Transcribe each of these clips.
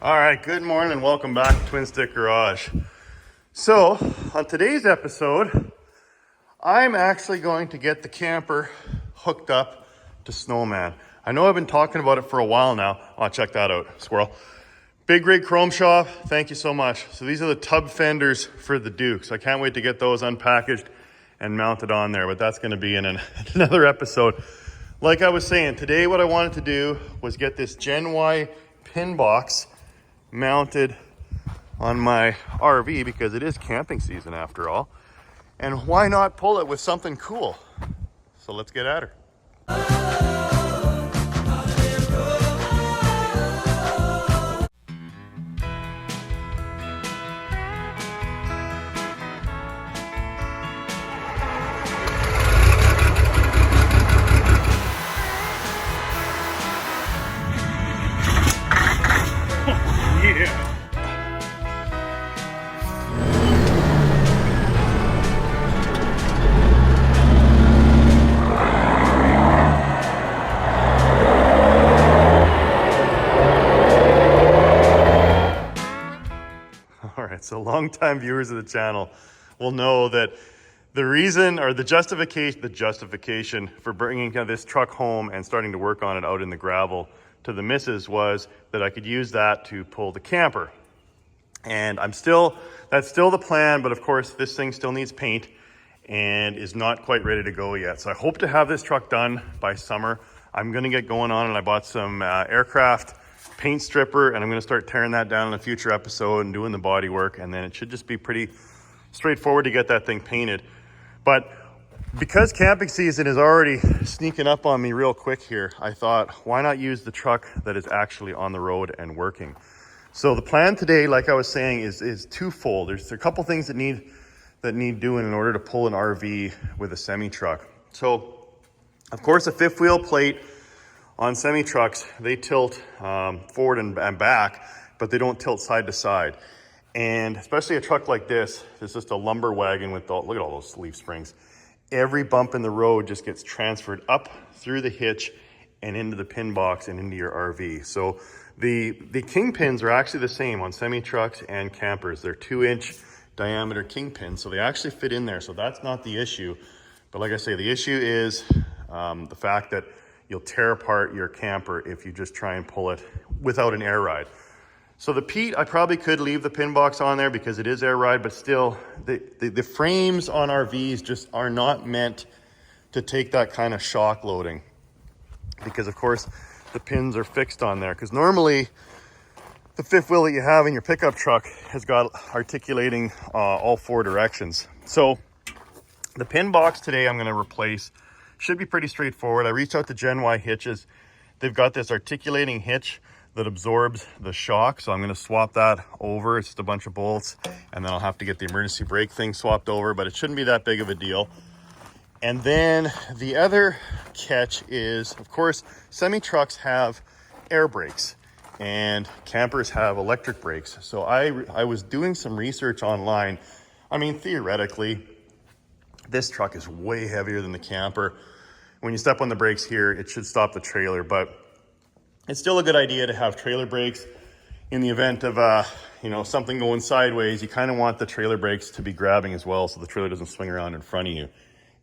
All right, good morning and welcome back to Twin Stick Garage. So, on today's episode, I'm actually going to get the camper hooked up to Snowman. I know I've been talking about it for a while now. Oh, check that out, squirrel. Big Rig Chrome Shop, thank you so much. So these are the tub fenders for the Duke. So I can't wait to get those unpackaged and mounted on there, but that's gonna be in another episode. Like I was saying, today what I wanted to do was get this Gen-Y pin box mounted on my RV because it is camping season after all. And why not pull it with something cool? So let's get at her. Yeah. All right, so longtime viewers of the channel will know that the reason or the justification for bringing this truck home and starting to work on it out in the gravel to the missus was that I could use that to pull the camper. And that's still the plan, but of course this thing still needs paint and is not quite ready to go yet. So I hope to have this truck done by summer. I'm gonna get going on it. I bought some aircraft paint stripper and I'm gonna start tearing that down in a future episode and doing the body work, and then it should just be pretty straightforward to get that thing painted. But because camping season is already sneaking up on me real quick here, I thought, why not use the truck that is actually on the road and working? So the plan today, like I was saying, is twofold. There's a couple things that need doing in order to pull an RV with a semi truck. So, of course, a fifth wheel plate on semi trucks, they tilt forward and back, but they don't tilt side to side. And especially a truck like this, it's just a lumber wagon with look at all those leaf springs. Every bump in the road just gets transferred up through the hitch and into the pin box and into your RV. So the kingpins are actually the same on semi trucks and campers. They're 2-inch diameter kingpins, so they actually fit in there. So that's not the issue. But like I say, the issue is the fact that you'll tear apart your camper if you just try and pull it without an air ride. So the Pete, I probably could leave the pin box on there because it is air ride, but still the frames on RVs just are not meant to take that kind of shock loading, because of course the pins are fixed on there. Because normally the fifth wheel that you have in your pickup truck has got articulating all four directions. So the pin box today I'm gonna replace should be pretty straightforward. I reached out to Gen-Y-Hitches. They've got this articulating hitch that absorbs the shock, so I'm going to swap that over. It's just a bunch of bolts, and then I'll have to get the emergency brake thing swapped over, but it shouldn't be that big of a deal. And then the other catch is, of course, semi trucks have air brakes and campers have electric brakes. So I was doing some research online. I mean, theoretically, this truck is way heavier than the camper. When you step on the brakes here, it should stop the trailer, but it's still a good idea to have trailer brakes in the event of something going sideways. You kind of want the trailer brakes to be grabbing as well so the trailer doesn't swing around in front of you.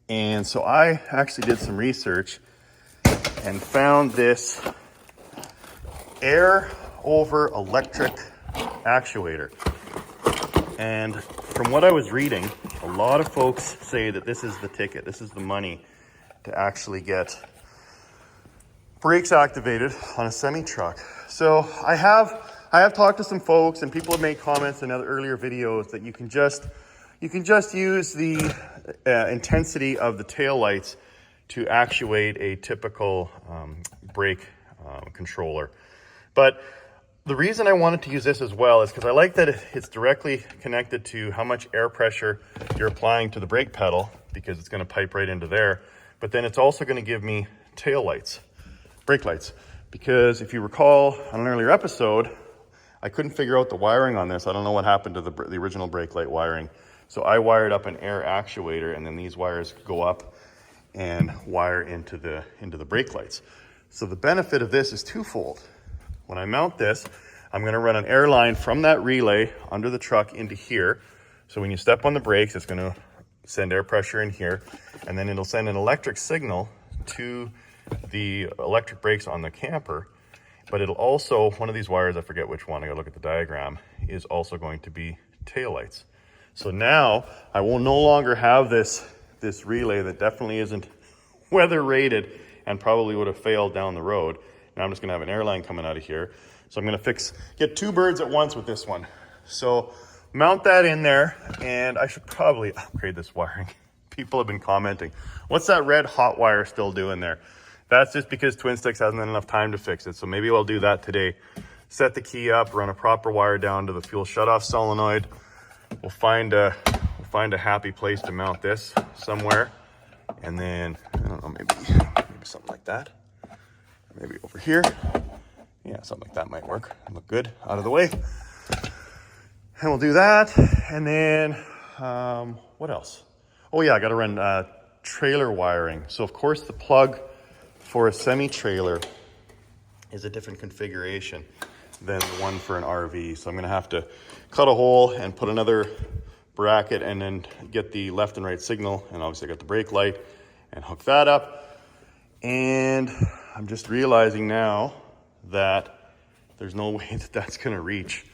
And so I actually did some research and found this air over electric actuator. And from what I was reading, a lot of folks say that this is the ticket. This is the money to actually get brakes activated on a semi truck. So I have talked to some folks, and people have made comments in other earlier videos that you can just use the intensity of the tail lights to actuate a typical brake controller. But the reason I wanted to use this as well is because I like that it's directly connected to how much air pressure you're applying to the brake pedal, because it's going to pipe right into there. But then it's also going to give me tail lights, brake lights, because if you recall on an earlier episode, I couldn't figure out the wiring on this. I don't know what happened to the original brake light wiring. So I wired up an air actuator, and then these wires go up and wire into the brake lights. So the benefit of this is twofold. When I mount this, I'm gonna run an air line from that relay under the truck into here. So when you step on the brakes, it's gonna send air pressure in here, and then it'll send an electric signal to the electric brakes on the camper. But it'll also, one of these wires, I forget which one, I gotta look at the diagram, is also going to be taillights. So now I will no longer have this relay that definitely isn't weather rated and probably would have failed down the road. Now I'm just gonna have an airline coming out of here. So I'm gonna get 2 birds at once with this one. So mount that in there, and I should probably upgrade this wiring. People have been commenting, what's that red hot wire still doing there? That's just because Twin Sticks hasn't had enough time to fix it. So maybe I'll do that today. Set the key up, run a proper wire down to the fuel shutoff solenoid. We'll find a happy place to mount this somewhere. And then, I don't know, maybe something like that. Maybe over here. Yeah, something like that might work. Look good, out of the way. And we'll do that. And then, what else? Oh yeah, I gotta run trailer wiring. So of course the plug for a semi-trailer is a different configuration than the one for an RV. So I'm gonna have to cut a hole and put another bracket and then get the left and right signal. And obviously I got the brake light and hook that up. And I'm just realizing now that there's no way that that's gonna reach.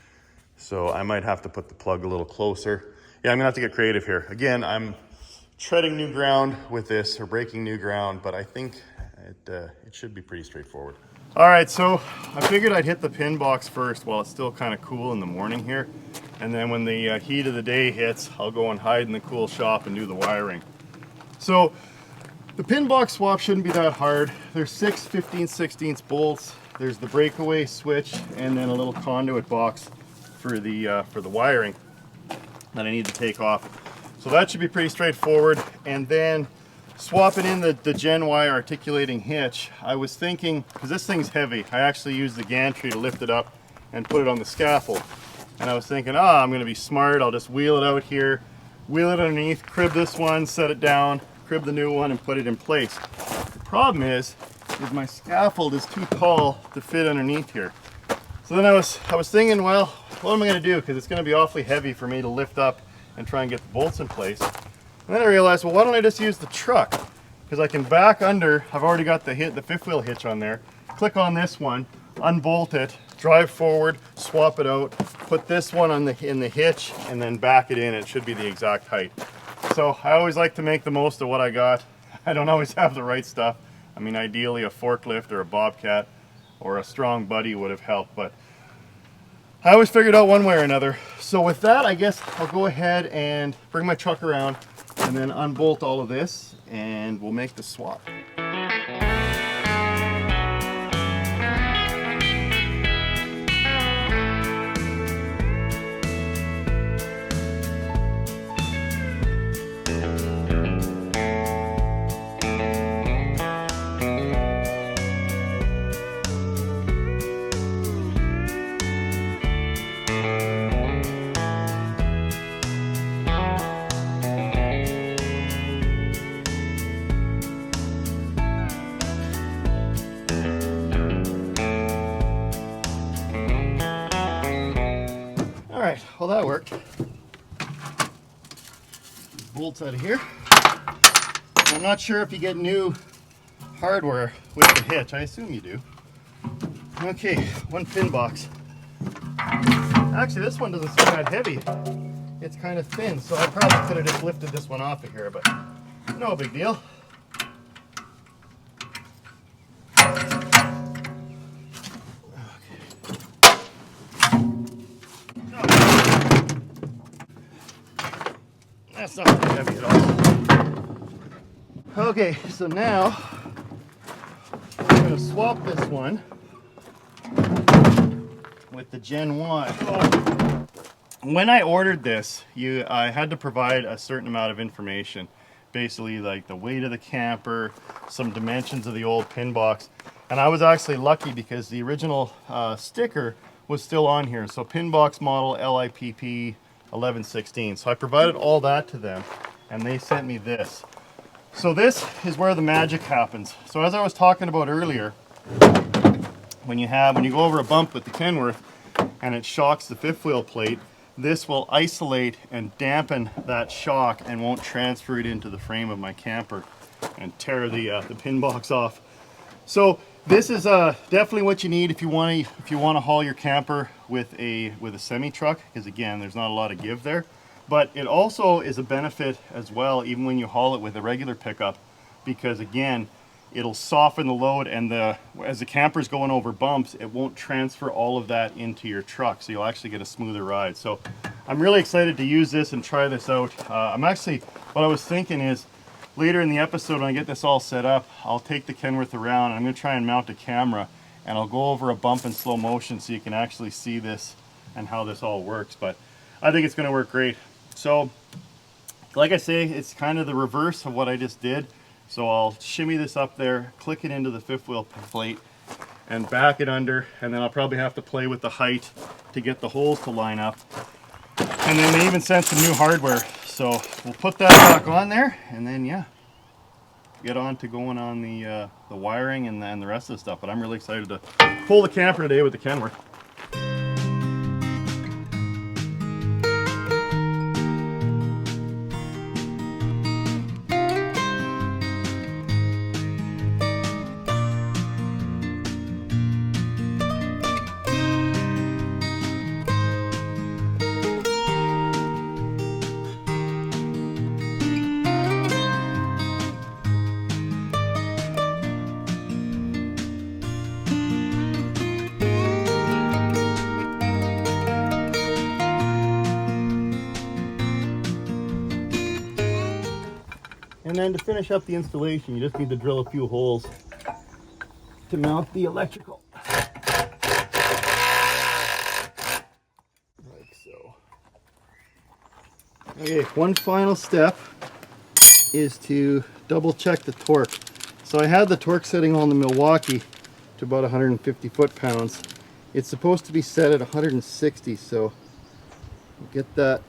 So I might have to put the plug a little closer. Yeah, I'm gonna have to get creative here. Again, I'm treading new ground with this, or breaking new ground, but I think it should be pretty straightforward. All right, so I figured I'd hit the pin box first while it's still kind of cool in the morning here. And then when the heat of the day hits, I'll go and hide in the cool shop and do the wiring. So the pin box swap shouldn't be that hard. There's 6 15/16 bolts. There's the breakaway switch and then a little conduit box for the wiring that I need to take off. So that should be pretty straightforward. And then swapping in the Gen-Y articulating hitch, I was thinking, because this thing's heavy, I actually used the gantry to lift it up and put it on the scaffold. And I was thinking, I'm gonna be smart, I'll just wheel it out here, wheel it underneath, crib this one, set it down, crib the new one, and put it in place. The problem is my scaffold is too tall to fit underneath here. So then I was thinking, well, what am I gonna do? Because it's gonna be awfully heavy for me to lift up and try and get the bolts in place. And then I realized, well, why don't I just use the truck? Because I can back under, I've already got the fifth wheel hitch on there, click on this one, unbolt it, drive forward, swap it out, put this one in the hitch, and then back it in. It should be the exact height. So I always like to make the most of what I got. I don't always have the right stuff. I mean, ideally a forklift or a bobcat or a strong buddy would have helped, but I always figured out one way or another. So with that, I guess I'll go ahead and bring my truck around and then unbolt all of this, and we'll make the swap. Well, that worked. Bolts out of here. I'm not sure if you get new hardware with the hitch. I assume you do. Okay, one pin box. Actually, this one doesn't seem that heavy. It's kind of thin, so I probably could have just lifted this one off of here, but no big deal. That's not too heavy at all. Okay, so now I'm going to swap this one with the Gen-Y. When I ordered this, I had to provide a certain amount of information. Basically, like the weight of the camper, some dimensions of the old pin box. And I was actually lucky because the original sticker was still on here. So pin box model LIPP 1116. So I provided all that to them and they sent me this. So this is where the magic happens. So as I was talking about earlier, when you go over a bump with the Kenworth, and it shocks the fifth wheel plate, this will isolate and dampen that shock and won't transfer it into the frame of my camper and tear the pin box off. So this is definitely what you need if you want to haul your camper with a semi truck, because again, there's not a lot of give there. But it also is a benefit as well, even when you haul it with a regular pickup, because again, it'll soften the load, and as the camper's going over bumps, it won't transfer all of that into your truck, so you'll actually get a smoother ride. So I'm really excited to use this and try this out. What I was thinking is, later in the episode when I get this all set up, I'll take the Kenworth around and I'm going to try and mount a camera, and I'll go over a bump in slow motion so you can actually see this and how this all works. But I think it's going to work great. So like I say, it's kind of the reverse of what I just did. So I'll shimmy this up there, click it into the fifth wheel plate, and back it under, and then I'll probably have to play with the height to get the holes to line up. And then they even sent some new hardware, so we'll put that back on there, and then yeah, get on to going on the wiring and the rest of the stuff. But I'm really excited to pull the camper today with the Kenworth. And then to finish up the installation, you just need to drill a few holes to mount the electrical. Like so. Okay, one final step is to double check the torque. So I had the torque setting on the Milwaukee to about 150 foot-pounds. It's supposed to be set at 160, so we'll get that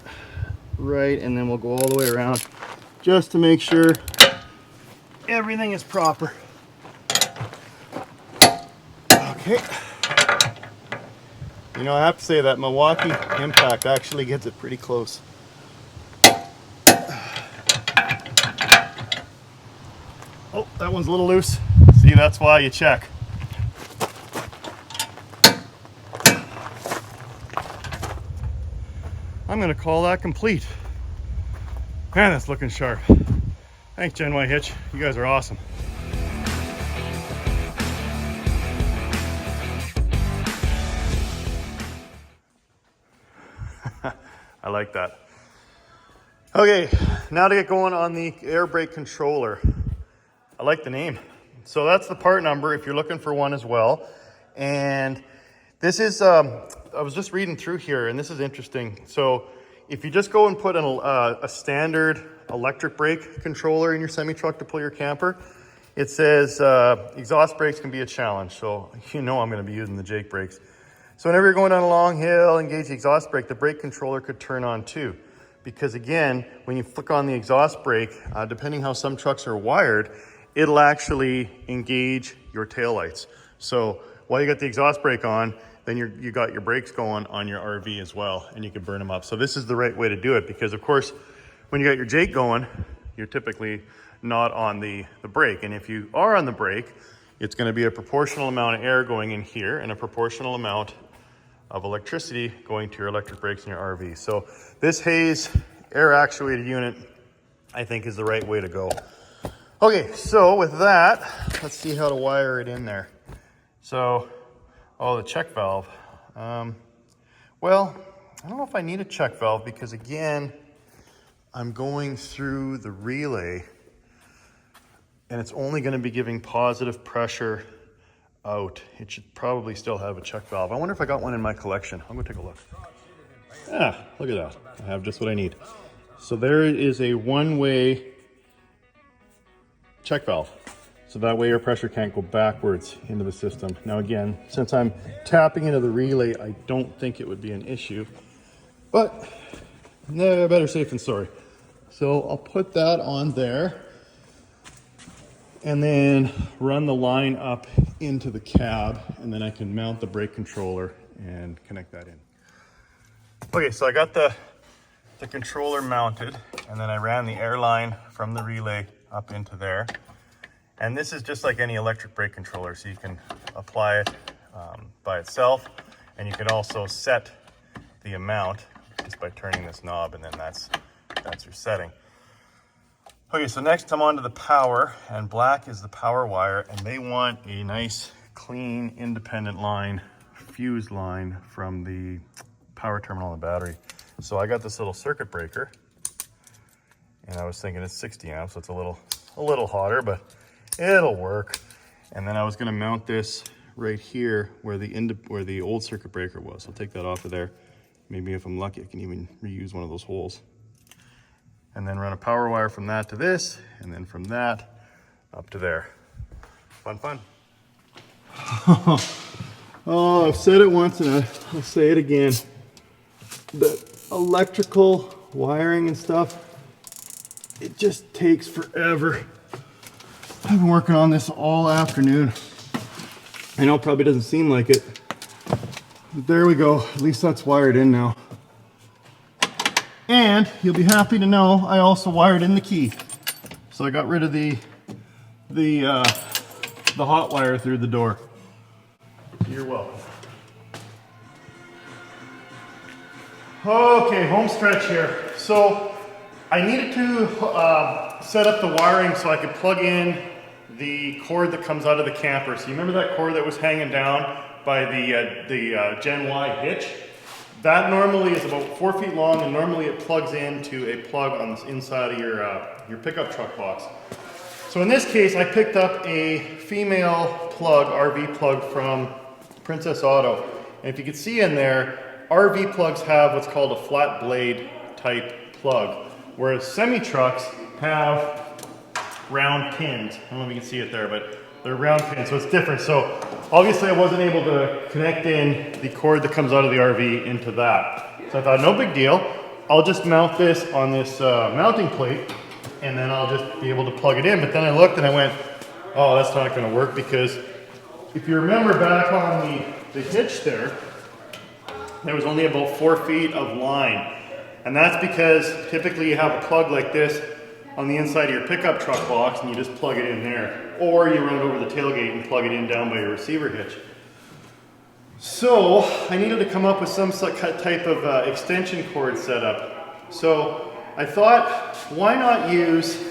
right, and then we'll go all the way around just to make sure everything is proper. Okay. You know, I have to say that Milwaukee impact actually gets it pretty close. Oh, that one's a little loose. See, that's why you check. I'm gonna call that complete. Man, that's looking sharp. Thanks, Gen-Y-Hitch. You guys are awesome. I like that. Okay, now to get going on the air brake controller. I like the name. So that's the part number if you're looking for one as well. And this is, I was just reading through here, and this is interesting. So if you just go and put a standard electric brake controller in your semi-truck to pull your camper, it says exhaust brakes can be a challenge. So you know I'm going to be using the Jake brakes. So whenever you're going down a long hill, engage the exhaust brake, the brake controller could turn on too. Because again, when you flick on the exhaust brake, depending how some trucks are wired, it'll actually engage your taillights. So while you got the exhaust brake on, then you got your brakes going on your RV as well, and you can burn them up. So this is the right way to do it, because of course, when you got your Jake going, you're typically not on the brake. And if you are on the brake, it's gonna be a proportional amount of air going in here and a proportional amount of electricity going to your electric brakes in your RV. So this Hayes air actuated unit, I think, is the right way to go. Okay, so with that, let's see how to wire it in there. So, oh, the check valve. Well, I don't know if I need a check valve, because again, I'm going through the relay and it's only going to be giving positive pressure out. It should probably still have a check valve. I wonder if I got one in my collection. I'm going to take a look. Ah, look at that. I have just what I need. So there is a one-way check valve. So that way your pressure can't go backwards into the system. Now again, since I'm tapping into the relay, I don't think it would be an issue, but no, better safe than sorry. So I'll put that on there and then run the line up into the cab, and then I can mount the brake controller and connect that in. Okay, so I got the controller mounted, and then I ran the air line from the relay up into there. And this is just like any electric brake controller, so you can apply it by itself, and you can also set the amount just by turning this knob, and then that's your setting. Okay, so next I'm on to the power, and black is the power wire, and they want a nice, clean, independent line, fused line from the power terminal on the battery. So I got this little circuit breaker, and I was thinking it's 60 amps, so it's a little hotter, but it'll work. And then I was gonna mount this right here where the old circuit breaker was. I'll take that off of there. Maybe if I'm lucky, I can even reuse one of those holes. And then run a power wire from that to this, and then from that up to there. Fun, fun. Oh, I've said it once and I'll say it again. The electrical wiring and stuff, it just takes forever. I've been working on this all afternoon. I know it probably doesn't seem like it, but there we go. At least that's wired in now. And you'll be happy to know I also wired in the key. So I got rid of the hot wire through the door. You're welcome. Okay, home stretch here. So I needed to set up the wiring so I could plug in the cord that comes out of the camper. So you remember that cord that was hanging down by the Gen-Y-Hitch? That normally is about 4 feet long, and normally it plugs into a plug on the inside of your pickup truck box. So in this case, I picked up a female plug, RV plug from Princess Auto. And if you can see in there, RV plugs have what's called a flat blade type plug, whereas semi-trucks have round pins. I don't know if you can see it there, but they're round pins, so it's different. So obviously I wasn't able to connect in the cord that comes out of the RV into that. So I thought, no big deal. I'll just mount this on this mounting plate, and then I'll just be able to plug it in. But then I looked and I went, oh, that's not gonna work, because if you remember back on the hitch there was only about 4 feet of line. And that's because typically you have a plug like this on the inside of your pickup truck box, and you just plug it in there. Or you run it over the tailgate and plug it in down by your receiver hitch. So I needed to come up with some type of extension cord setup. So I thought, why not use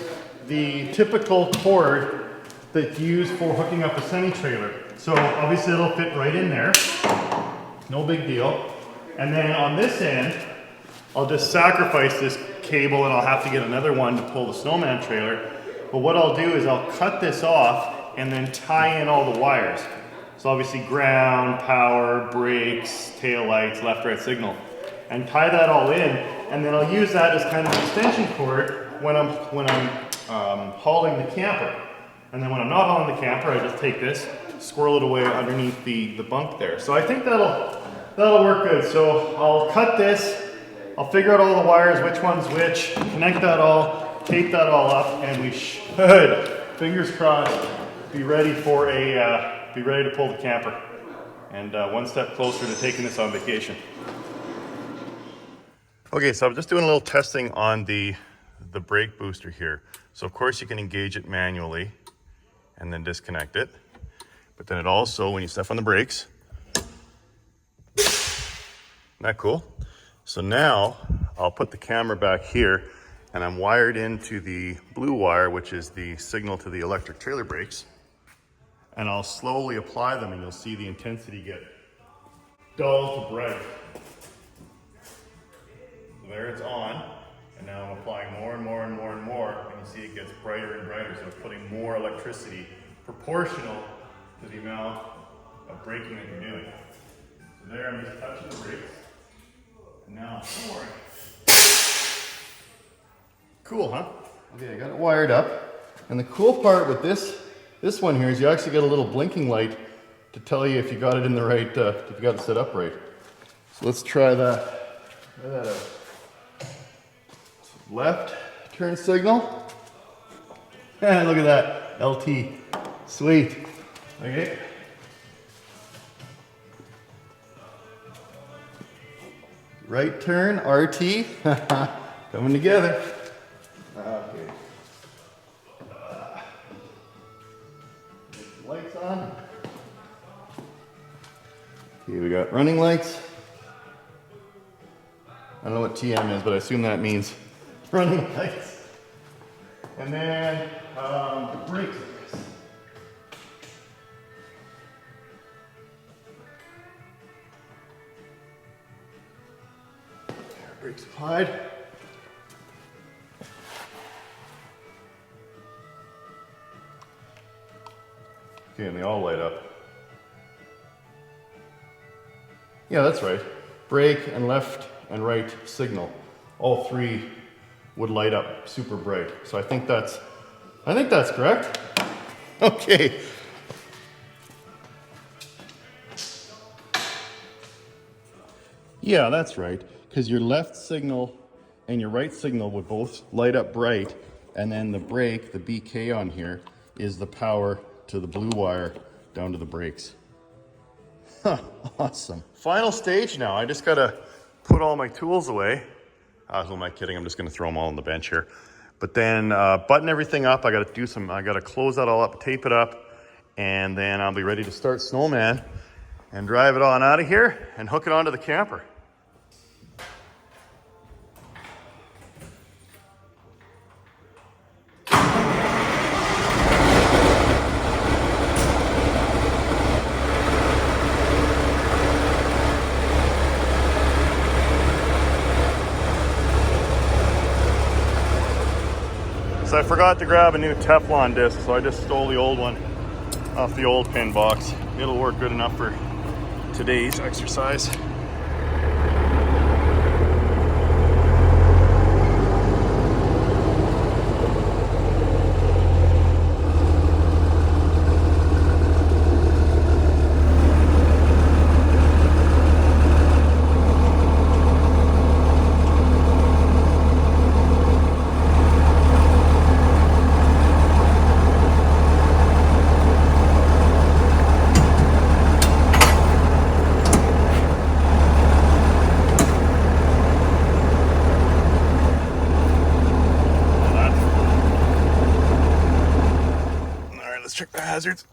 the typical cord that's used for hooking up a semi-trailer? So obviously it'll fit right in there, no big deal. And then on this end, I'll just sacrifice this cable, and I'll have to get another one to pull the snowman trailer. But what I'll do is I'll cut this off and then tie in all the wires. So obviously ground, power, brakes, tail lights, left, right signal, and tie that all in. And then I'll use that as kind of an extension cord when I'm hauling the camper. And then when I'm not hauling the camper, I just take this, squirrel it away underneath the bunk there. So I think that'll work good. So I'll cut this. I'll figure out all the wires, which one's which, connect that all, tape that all up, and we should, fingers crossed, be ready to pull the camper. And one step closer to taking this on vacation. Okay, so I'm just doing a little testing on the brake booster here. So of course you can engage it manually and then disconnect it. But then it also, when you step on the brakes, isn't that cool? So now I'll put the camera back here, and I'm wired into the blue wire, which is the signal to the electric trailer brakes. And I'll slowly apply them, and you'll see the intensity get dull to bright. So there it's on, and now I'm applying more and more and more and more, and you see it gets brighter and brighter. So it's putting more electricity proportional to the amount of braking that you're doing. So there I'm just touching the brakes. Now forward. Cool, huh? Okay, I got it wired up. And the cool part with this one here is you actually get a little blinking light to tell you if you got it in the right, if you got it set up right. So let's try that. Try that out. Left turn signal. And look at that, LT. Sweet. Okay. Right turn, RT. Coming together. Okay. Lights on. Okay, we got running lights. I don't know what TM is, but I assume that means running lights. And then the brakes, I guess. Brakes applied. Okay, and they all light up. Yeah, that's right. Brake and left and right signal. All three would light up super bright. So I think that's correct. Okay. Yeah, that's right. Because your left signal and your right signal would both light up bright, and then the brake, the BK on here, is the power to the blue wire down to the brakes. Huh, awesome. Final stage now. I just gotta put all my tools away. Who am I kidding? I'm just gonna throw them all on the bench here. But then button everything up. I gotta close that all up, tape it up, and then I'll be ready to start Snowman and drive it on out of here and hook it onto the camper. I forgot to grab a new Teflon disc, so I just stole the old one off the old pin box. It'll work good enough for today's exercise. Check the hazards.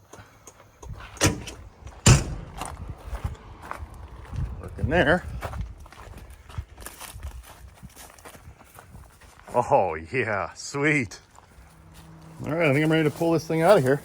Working there. Oh yeah, sweet. All right, I think I'm ready to pull this thing out of here.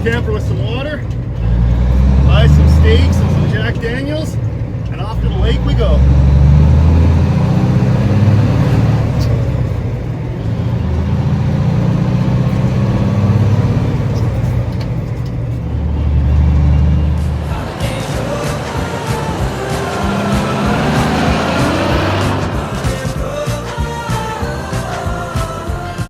camper with some